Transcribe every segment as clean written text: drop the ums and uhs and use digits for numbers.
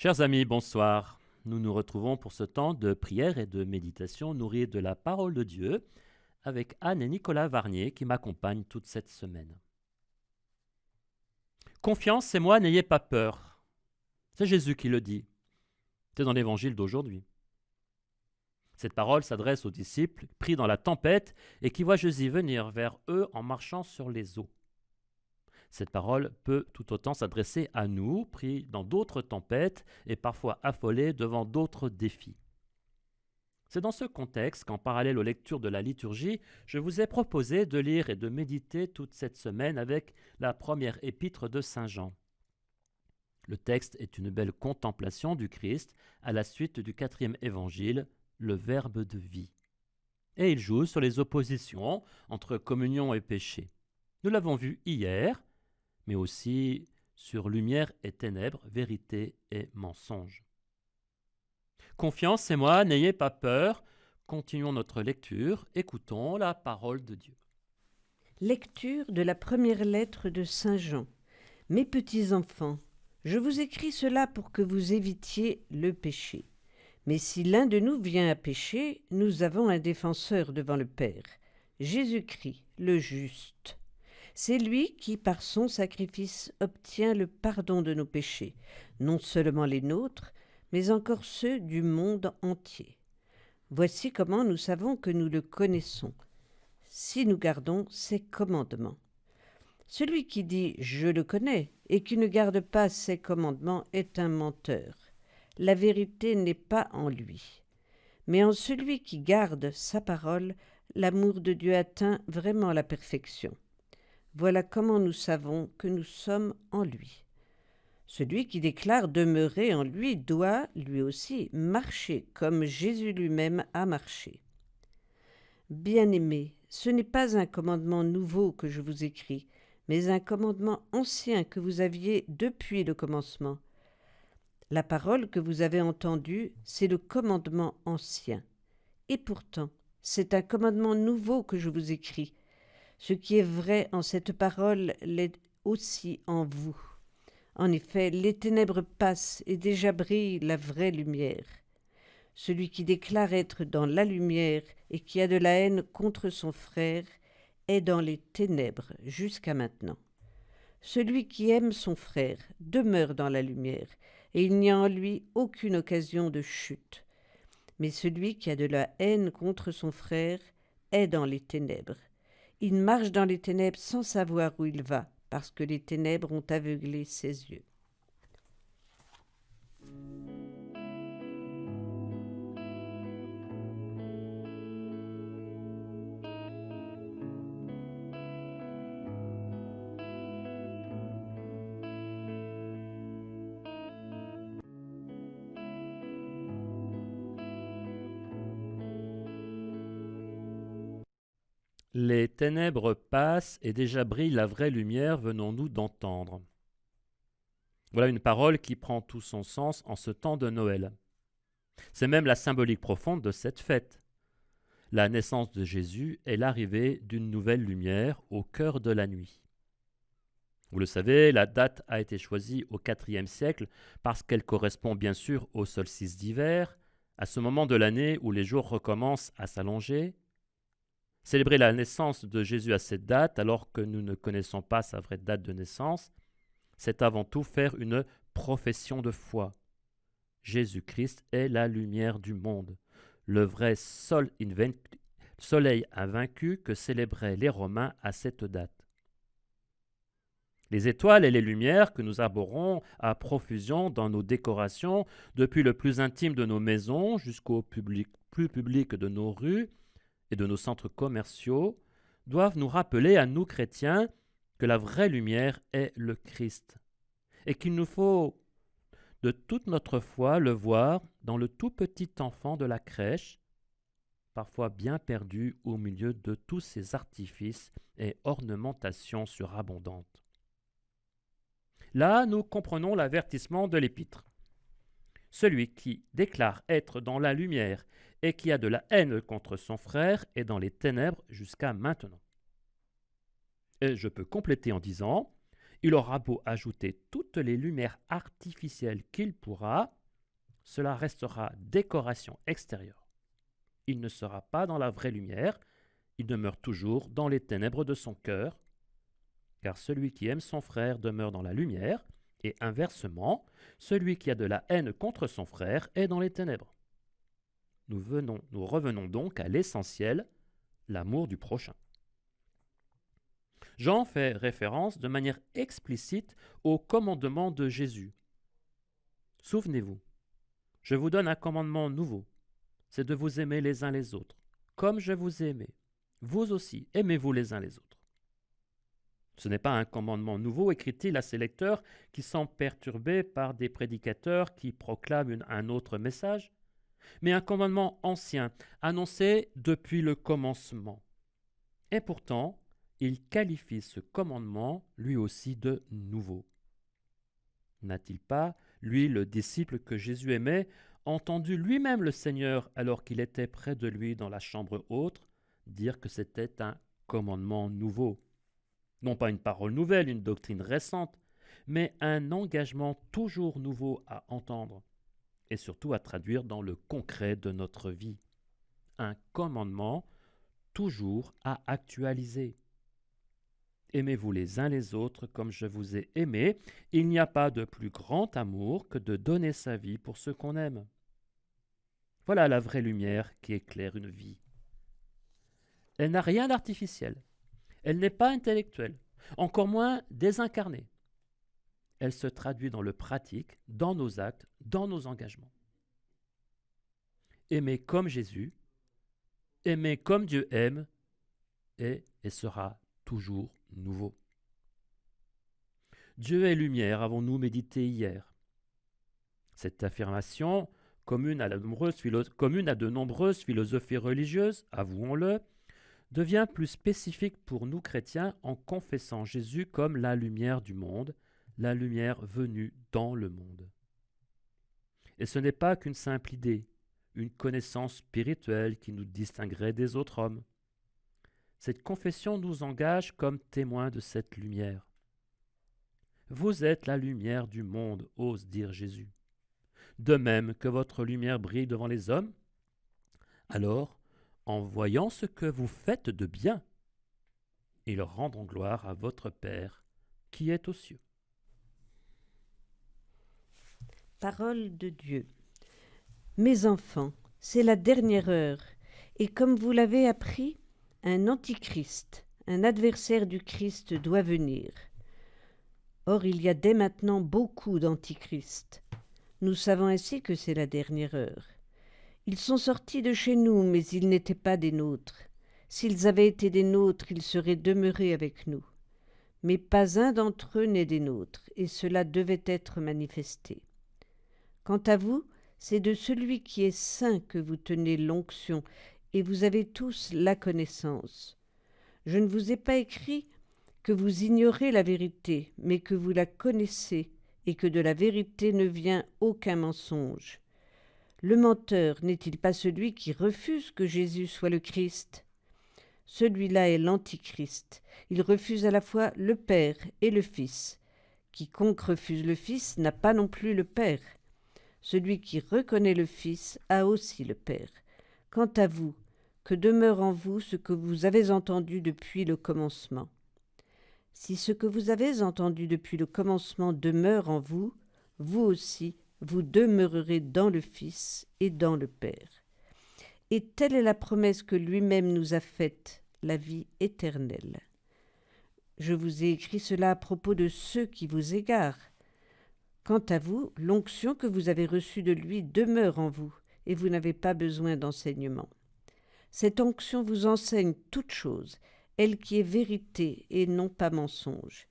Chers amis, bonsoir. Nous nous retrouvons pour ce temps de prière et de méditation nourri de la parole de Dieu avec Anne et Nicolas Varnier qui m'accompagnent toute cette semaine. Confiance, c'est moi, n'ayez pas peur. C'est Jésus qui le dit. C'est dans l'évangile d'aujourd'hui. Cette parole s'adresse aux disciples pris dans la tempête et qui voient Jésus venir vers eux en marchant sur les eaux. Cette parole peut tout autant s'adresser à nous, pris dans d'autres tempêtes et parfois affolés devant d'autres défis. C'est dans ce contexte qu'en parallèle aux lectures de la liturgie, je vous ai proposé de lire et de méditer toute cette semaine avec la première épître de Saint Jean. Le texte est une belle contemplation du Christ à la suite du 4e évangile, le Verbe de vie. Et il joue sur les oppositions entre communion et péché. Nous l'avons vu hier, mais aussi sur lumière et ténèbres, vérité et mensonge. Confiance, c'est moi, n'ayez pas peur. Continuons notre lecture, écoutons la parole de Dieu. Lecture de la première lettre de Saint Jean. Mes petits enfants, je vous écris cela pour que vous évitiez le péché. Mais si l'un de nous vient à pécher, nous avons un défenseur devant le Père, Jésus-Christ, le juste. C'est lui qui, par son sacrifice, obtient le pardon de nos péchés, non seulement les nôtres, mais encore ceux du monde entier. Voici comment nous savons que nous le connaissons, si nous gardons ses commandements. Celui qui dit « je le connais » et qui ne garde pas ses commandements est un menteur. La vérité n'est pas en lui. Mais en celui qui garde sa parole, l'amour de Dieu atteint vraiment la perfection. Voilà comment nous savons que nous sommes en lui. Celui qui déclare demeurer en lui doit, lui aussi, marcher comme Jésus lui-même a marché. Bien-aimés, ce n'est pas un commandement nouveau que je vous écris, mais un commandement ancien que vous aviez depuis le commencement. La parole que vous avez entendue, c'est le commandement ancien. Et pourtant, c'est un commandement nouveau que je vous écris. Ce qui est vrai en cette parole l'est aussi en vous. En effet, les ténèbres passent et déjà brille la vraie lumière. Celui qui déclare être dans la lumière et qui a de la haine contre son frère est dans les ténèbres jusqu'à maintenant. Celui qui aime son frère demeure dans la lumière et il n'y a en lui aucune occasion de chute. Mais celui qui a de la haine contre son frère est dans les ténèbres. Il marche dans les ténèbres sans savoir où il va, parce que les ténèbres ont aveuglé ses yeux. Les ténèbres passent et déjà brille la vraie lumière, venons-nous d'entendre. Voilà une parole qui prend tout son sens en ce temps de Noël. C'est même la symbolique profonde de cette fête. La naissance de Jésus est l'arrivée d'une nouvelle lumière au cœur de la nuit. Vous le savez, la date a été choisie au IVe siècle parce qu'elle correspond bien sûr au solstice d'hiver, à ce moment de l'année où les jours recommencent à s'allonger. Célébrer la naissance de Jésus à cette date, alors que nous ne connaissons pas sa vraie date de naissance, c'est avant tout faire une profession de foi. Jésus-Christ est la lumière du monde, le vrai soleil invaincu que célébraient les Romains à cette date. Les étoiles et les lumières que nous arborons à profusion dans nos décorations, depuis le plus intime de nos maisons jusqu'au plus public de nos rues, et de nos centres commerciaux, doivent nous rappeler à nous chrétiens que la vraie lumière est le Christ et qu'il nous faut de toute notre foi le voir dans le tout petit enfant de la crèche, parfois bien perdu au milieu de tous ces artifices et ornementations surabondantes. Là, nous comprenons l'avertissement de l'épître. Celui qui déclare être dans la lumière et qui a de la haine contre son frère est dans les ténèbres jusqu'à maintenant. Et je peux compléter en disant, Il aura beau ajouter toutes les lumières artificielles qu'il pourra, cela restera décoration extérieure. Il ne sera pas dans la vraie lumière, il demeure toujours dans les ténèbres de son cœur, car celui qui aime son frère demeure dans la lumière, et inversement, celui qui a de la haine contre son frère est dans les ténèbres. Nous revenons donc à l'essentiel, l'amour du prochain. Jean fait référence de manière explicite au commandement de Jésus. Souvenez-vous, je vous donne un commandement nouveau, c'est de vous aimer les uns les autres, comme je vous ai aimé. Vous aussi, aimez-vous les uns les autres. Ce n'est pas un commandement nouveau, écrit-il à ses lecteurs qui sont perturbés par des prédicateurs qui proclament un autre message, mais un commandement ancien, annoncé depuis le commencement. Et pourtant, il qualifie ce commandement lui aussi de nouveau. N'a-t-il pas, lui, le disciple que Jésus aimait, entendu lui-même le Seigneur, alors qu'il était près de lui dans la chambre haute, dire que c'était un commandement nouveau? Non pas une parole nouvelle, une doctrine récente, mais un engagement toujours nouveau à entendre, et surtout à traduire dans le concret de notre vie. Un commandement toujours à actualiser. Aimez-vous les uns les autres comme je vous ai aimé. Il n'y a pas de plus grand amour que de donner sa vie pour ceux qu'on aime. Voilà la vraie lumière qui éclaire une vie. Elle n'a rien d'artificiel. Elle n'est pas intellectuelle, encore moins désincarnée. Elle se traduit dans le pratique, dans nos actes, dans nos engagements. Aimer comme Jésus, aimer comme Dieu aime, est et sera toujours nouveau. Dieu est lumière, avons-nous médité hier. Cette affirmation, commune à de nombreuses philosophies religieuses, avouons-le, devient plus spécifique pour nous chrétiens en confessant Jésus comme la lumière du monde, la lumière venue dans le monde. Et ce n'est pas qu'une simple idée, une connaissance spirituelle qui nous distinguerait des autres hommes. Cette confession nous engage comme témoins de cette lumière. Vous êtes la lumière du monde, ose dire Jésus. De même que votre lumière brille devant les hommes, alors, en voyant ce que vous faites de bien, ils rendront gloire à votre Père qui est aux cieux. Parole de Dieu. Mes enfants, c'est la dernière heure, et comme vous l'avez appris, un antichrist, un adversaire du Christ doit venir. Or, il y a dès maintenant beaucoup d'antichrists. Nous savons ainsi que c'est la dernière heure. Ils sont sortis de chez nous, mais ils n'étaient pas des nôtres. S'ils avaient été des nôtres, ils seraient demeurés avec nous. Mais pas un d'entre eux n'est des nôtres, et cela devait être manifesté. Quant à vous, c'est de celui qui est saint que vous tenez l'onction, et vous avez tous la connaissance. Je ne vous ai pas écrit que vous ignorez la vérité, mais que vous la connaissez, et que de la vérité ne vient aucun mensonge. Le menteur n'est-il pas celui qui refuse que Jésus soit le Christ? Celui-là est l'Antichrist. Il refuse à la fois le Père et le Fils. Quiconque refuse le Fils n'a pas non plus le Père. Celui qui reconnaît le Fils a aussi le Père. Quant à vous, que demeure en vous ce que vous avez entendu depuis le commencement. Si ce que vous avez entendu depuis le commencement demeure en vous, vous aussi, vous demeurerez dans le Fils et dans le Père. Et telle est la promesse que lui-même nous a faite, la vie éternelle. Je vous ai écrit cela à propos de ceux qui vous égarent. Quant à vous, l'onction que vous avez reçue de lui demeure en vous, et vous n'avez pas besoin d'enseignement. Cette onction vous enseigne toute chose, elle qui est vérité et non pas mensonge.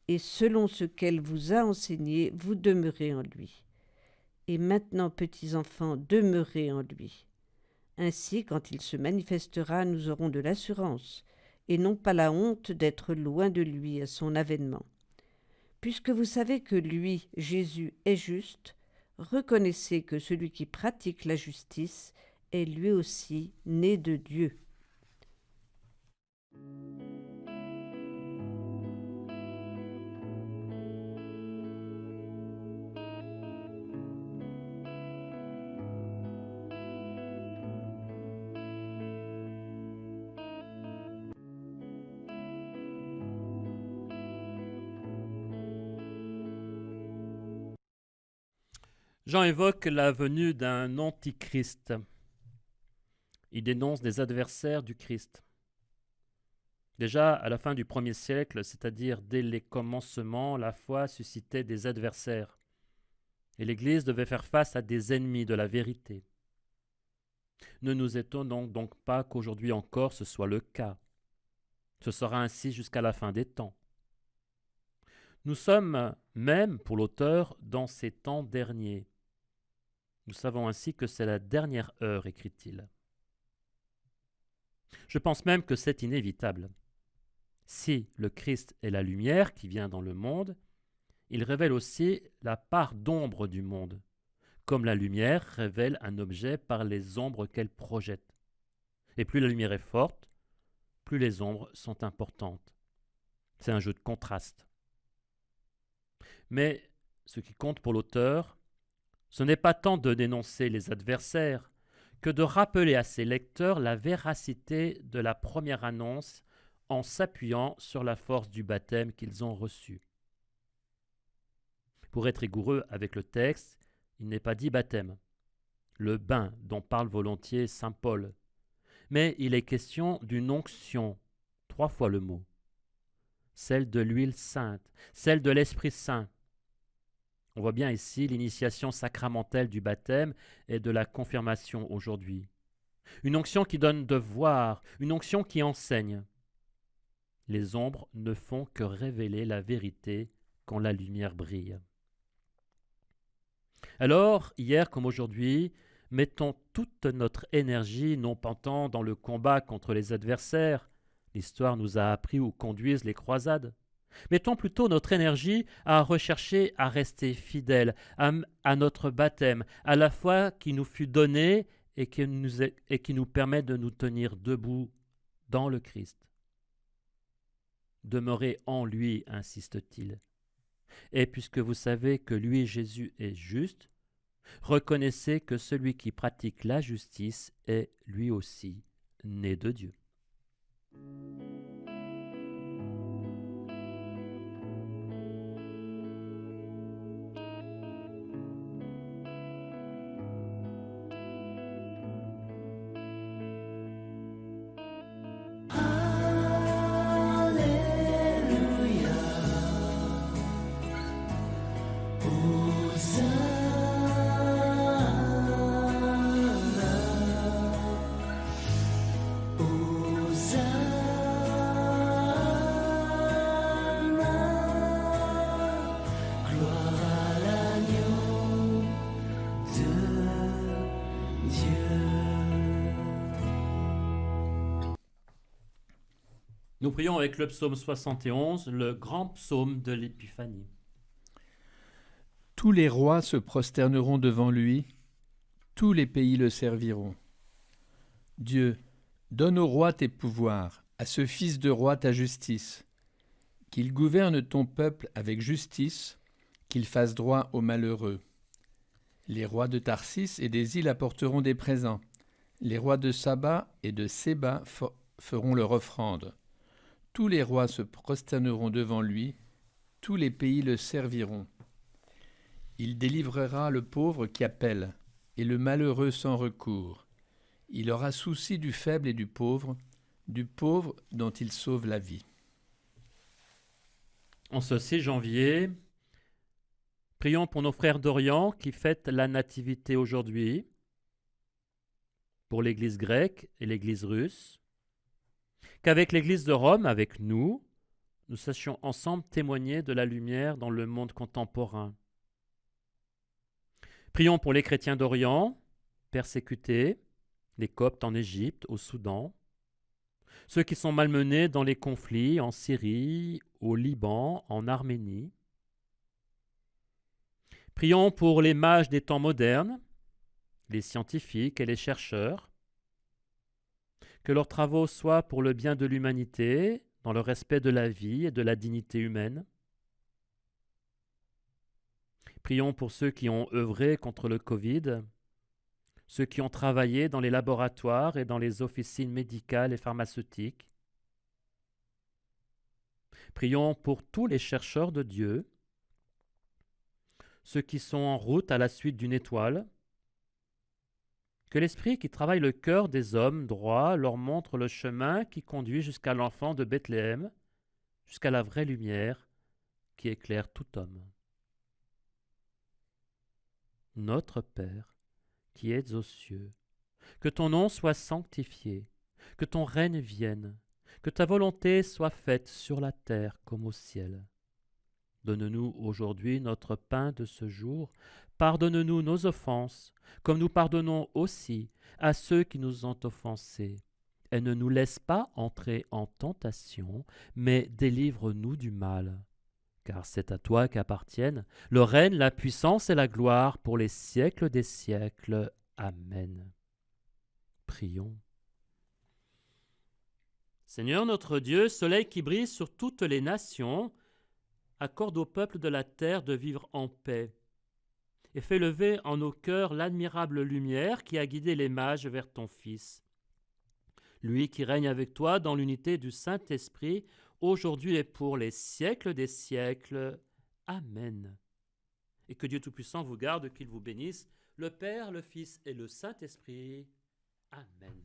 Et selon ce qu'elle vous a enseigné, vous demeurez en lui. Et maintenant, petits enfants, demeurez en lui. Ainsi, quand il se manifestera, nous aurons de l'assurance, et non pas la honte d'être loin de lui à son avènement. Puisque vous savez que lui, Jésus, est juste, reconnaissez que celui qui pratique la justice est lui aussi né de Dieu. Jean évoque la venue d'un antichrist. Il dénonce des adversaires du Christ. Déjà, à la fin du 1er siècle, c'est-à-dire dès les commencements, la foi suscitait des adversaires. Et l'Église devait faire face à des ennemis de la vérité. Ne nous étonnons donc pas qu'aujourd'hui encore ce soit le cas. Ce sera ainsi jusqu'à la fin des temps. Nous sommes même, pour l'auteur, dans ces temps derniers. Nous savons ainsi que c'est la dernière heure, écrit-il. Je pense même que c'est inévitable. Si le Christ est la lumière qui vient dans le monde, il révèle aussi la part d'ombre du monde, comme la lumière révèle un objet par les ombres qu'elle projette. Et plus la lumière est forte, plus les ombres sont importantes. C'est un jeu de contraste. Mais ce qui compte pour l'auteur, ce n'est pas tant de dénoncer les adversaires que de rappeler à ses lecteurs la véracité de la première annonce en s'appuyant sur la force du baptême qu'ils ont reçu. Pour être rigoureux avec le texte, il n'est pas dit baptême, le bain dont parle volontiers saint Paul, mais il est question d'une onction, 3 fois le mot, celle de l'huile sainte, celle de l'Esprit Saint. On voit bien ici l'initiation sacramentelle du baptême et de la confirmation aujourd'hui. Une onction qui donne de voir, une onction qui enseigne. Les ombres ne font que révéler la vérité quand la lumière brille. Alors, hier comme aujourd'hui, mettons toute notre énergie non pas tant dans le combat contre les adversaires, l'histoire nous a appris où conduisent les croisades. Mettons plutôt notre énergie à rechercher à rester fidèles à notre baptême, à la foi qui nous fut donnée et qui nous permet de nous tenir debout dans le Christ. Demeurez en lui, insiste-t-il. Et puisque vous savez que lui, Jésus, est juste, reconnaissez que celui qui pratique la justice est lui aussi né de Dieu. Nous prions avec le psaume 71, le grand psaume de l'Épiphanie. Tous les rois se prosterneront devant lui, tous les pays le serviront. Dieu, donne au roi tes pouvoirs, à ce fils de roi ta justice, qu'il gouverne ton peuple avec justice, qu'il fasse droit aux malheureux. Les rois de Tarsis et des îles apporteront des présents. Les rois de Saba et de Séba feront leur offrande. Tous les rois se prosterneront devant lui, tous les pays le serviront. Il délivrera le pauvre qui appelle, et le malheureux sans recours. Il aura souci du faible et du pauvre dont il sauve la vie. En ce 6 janvier, prions pour nos frères d'Orient qui fêtent la Nativité aujourd'hui, pour l'Église grecque et l'Église russe, qu'avec l'Église de Rome, avec nous, nous sachions ensemble témoigner de la lumière dans le monde contemporain. Prions pour les chrétiens d'Orient, persécutés, les Coptes en Égypte, au Soudan, ceux qui sont malmenés dans les conflits en Syrie, au Liban, en Arménie. Prions pour les mages des temps modernes, les scientifiques et les chercheurs, que leurs travaux soient pour le bien de l'humanité, dans le respect de la vie et de la dignité humaine. Prions pour ceux qui ont œuvré contre le Covid, ceux qui ont travaillé dans les laboratoires et dans les officines médicales et pharmaceutiques. Prions pour tous les chercheurs de Dieu, ceux qui sont en route à la suite d'une étoile. Que l'Esprit qui travaille le cœur des hommes droits leur montre le chemin qui conduit jusqu'à l'enfant de Bethléem, jusqu'à la vraie lumière qui éclaire tout homme. Notre Père, qui es aux cieux, que ton nom soit sanctifié, que ton règne vienne, que ta volonté soit faite sur la terre comme au ciel. Donne-nous aujourd'hui notre pain de ce jour. Pardonne-nous nos offenses, comme nous pardonnons aussi à ceux qui nous ont offensés. Et ne nous laisse pas entrer en tentation, mais délivre-nous du mal. Car c'est à toi qu'appartiennent le règne, la puissance et la gloire pour les siècles des siècles. Amen. Prions. Seigneur notre Dieu, soleil qui brille sur toutes les nations, accorde au peuple de la terre de vivre en paix et fais lever en nos cœurs l'admirable lumière qui a guidé les mages vers ton Fils. Lui qui règne avec toi dans l'unité du Saint-Esprit, aujourd'hui et pour les siècles des siècles. Amen. Et que Dieu Tout-Puissant vous garde, qu'il vous bénisse, le Père, le Fils et le Saint-Esprit. Amen.